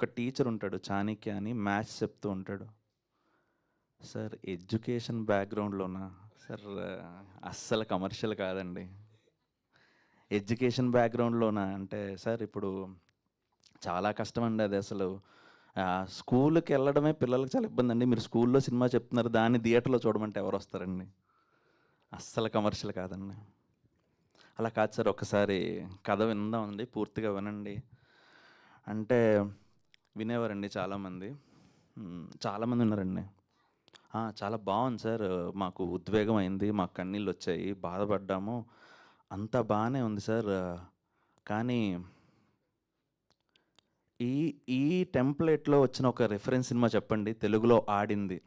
ఒక టీచర్ ఉంటాడు చాణక్య అని, మ్యాథ్స్ చెప్తూ ఉంటాడు. సార్ ఎడ్యుకేషన్ బ్యాక్గ్రౌండ్లోనా సార్? అస్సలు కమర్షియల్ కాదండి. ఎడ్యుకేషన్ బ్యాక్గ్రౌండ్లోనా అంటే సార్ ఇప్పుడు చాలా కష్టం అండి అది. అసలు స్కూల్కి వెళ్ళడమే పిల్లలకి చాలా ఇబ్బంది అండి. మీరు స్కూల్లో సినిమా చెప్తున్నారు, దాన్ని థియేటర్లో చూడమంటే ఎవరు వస్తారండి? అస్సలు కమర్షియల్ కాదండి. అలా కాదు సార్, ఒకసారి కథ విందామండి, పూర్తిగా వినండి అంటే వినేవారండి చాలామంది. చాలామంది ఉన్నారండి. చాలా బాగుంది సార్, మాకు ఉద్వేగం అయింది, మాకు కన్నీళ్ళు వచ్చాయి, బాధపడ్డాము, అంతా బాగానే ఉంది సార్. కానీ ఈ ఈ టెంప్లెట్లో వచ్చిన ఒక రిఫరెన్స్ సినిమా చెప్పండి తెలుగులో ఆడింది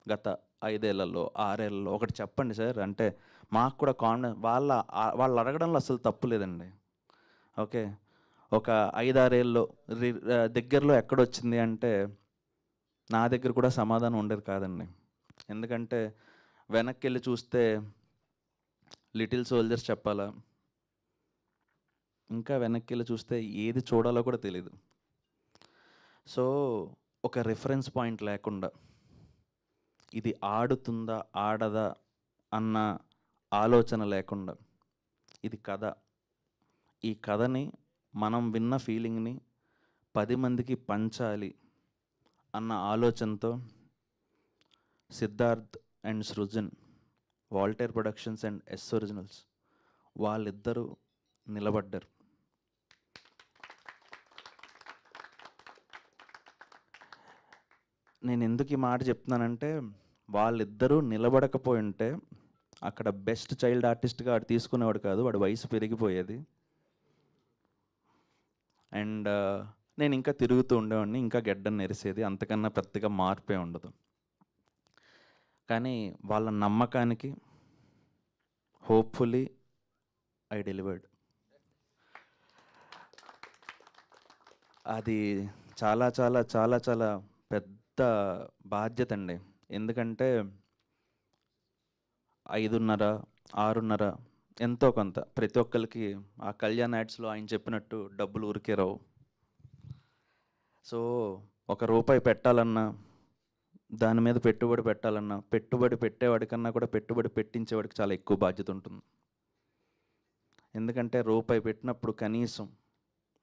గత 5 ఏళ్లలో 6 ఏళ్లలో ఒకటి చెప్పండి సార్. అంటే మాకు కూడా కాన్ఫిడెన్స్, వాళ్ళు అడగడంలో అసలు తప్పు లేదండి. ఓకే, ఒక 5-6 ఏళ్ళలో దగ్గరలో ఎక్కడొచ్చింది అంటే నా దగ్గర కూడా సమాధానం ఉండేది కాదండి. ఎందుకంటే వెనక్కి వెళ్ళి చూస్తే లిటిల్ సోల్జర్స్ చెప్పాలా, ఇంకా వెనక్కి వెళ్ళి చూస్తే ఏది చూడాలో కూడా తెలియదు. సో ఒక రిఫరెన్స్ పాయింట్ లేకుండా, ఇది ఆడుతుందా ఆడదా అన్న ఆలోచన లేకుండా, ఇది కథ, ఈ కథని మనం విన్న ఫీలింగ్ని 10 మందికి పంచాలి అన్న ఆలోచనతో Siddharth and Srujan, Waltair productions and S originals వాళ్ళిద్దరూ నిలబడ్డారు. నేను ఎందుకు ఈ మాట చెప్తున్నానంటే, వాళ్ళిద్దరూ నిలబడకపోయి ఉంటే అక్కడ బెస్ట్ చైల్డ్ ఆర్టిస్ట్గా వాడు తీసుకునేవాడు కాదు, వాడి వయసు పెరిగిపోయేది. అండ్ నేను ఇంకా తిరుగుతూ ఉండేవాడిని, ఇంకా గెడ్డను నెరిసేది, అంతకన్నా పెద్దగా మార్పే ఉండదు. కానీ వాళ్ళ నమ్మకానికి హోప్ఫుల్లీ ఐ డెలివర్డ్. అది చాలా చాలా చాలా చాలా పెద్ద బాధ్యత అండి. ఎందుకంటే 5:30, 6:30 ఎంతో కొంత ప్రతి ఒక్కరికి ఆ కళ్యాణ్ యాడ్స్లో ఆయన చెప్పినట్టు డబ్బులు ఊరికే రావు. సో ₹1 పెట్టాలన్నా, దాని మీద పెట్టుబడి పెట్టాలన్నా, పెట్టుబడి పెట్టేవాడికన్నా కూడా పెట్టుబడి పెట్టించేవాడికి చాలా ఎక్కువ బాధ్యత ఉంటుంది. ఎందుకంటే ₹1 పెట్టినప్పుడు కనీసం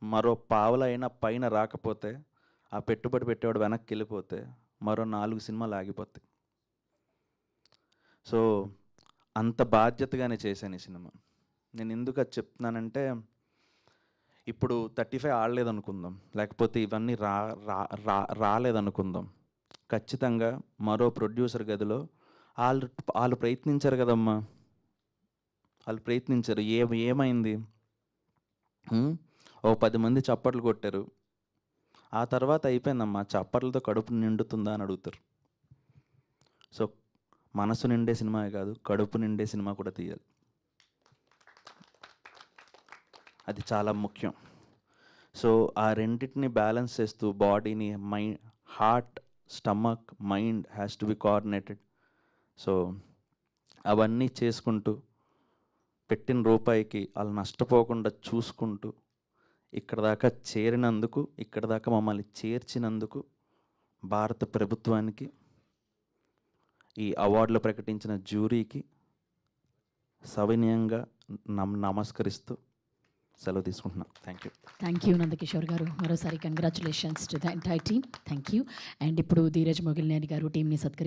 మరో పావలా అయినా పైన రాకపోతే, ఆ పెట్టుబడి పెట్టేవాడు వెనక్కి వెళ్ళిపోతే మరో 4 సినిమాలు ఆగిపోతాయి. సో అంత బాధ్యతగానే చేశాను ఈ సినిమా. నేను ఎందుకు అది చెప్తున్నానంటే, ఇప్పుడు 35 ఆడలేదనుకుందాం, లేకపోతే ఇవన్నీ రాలేదనుకుందాం, ఖచ్చితంగా మరో ప్రొడ్యూసర్ గదిలో వాళ్ళు ప్రయత్నించారు కదమ్మా, వాళ్ళు ప్రయత్నించారు. ఏమైంది? ఓ 10 మంది చప్పట్లు కొట్టారు, ఆ తర్వాత అయిపోయిందమ్మా, చప్పట్లతో కడుపు నిండుతుందా అని అడుగుతారు. సో మనసు నిండే సినిమా కాదు, కడుపు నిండే సినిమా కూడా తీయాలి, అది చాలా ముఖ్యం. సో ఆ రెండింటిని బ్యాలెన్స్ చేస్తూ బాడీని, heart, stomach, mind has to be coordinated. So అవన్నీ చేసుకుంటూ పెట్టిన ₹1కి వాళ్ళు నష్టపోకుండా చూసుకుంటూ ఇక్కడ దాకా చేరినందుకు, ఇక్కడ దాకా మమ్మల్ని చేర్చినందుకు భారత ప్రభుత్వానికి, ఈ అవార్డులు ప్రకటించిన జ్యూరీకి సవినయంగా నమస్కరిస్తూ సెలవు తీసుకుంటున్నాను. థ్యాంక్ యూ నందకిషోర్ గారు. మరోసారి congratulations to the entire team. Thank you. And ఇప్పుడు ధీరజ్ మొగిలినేని గారు టీంని సత్కరి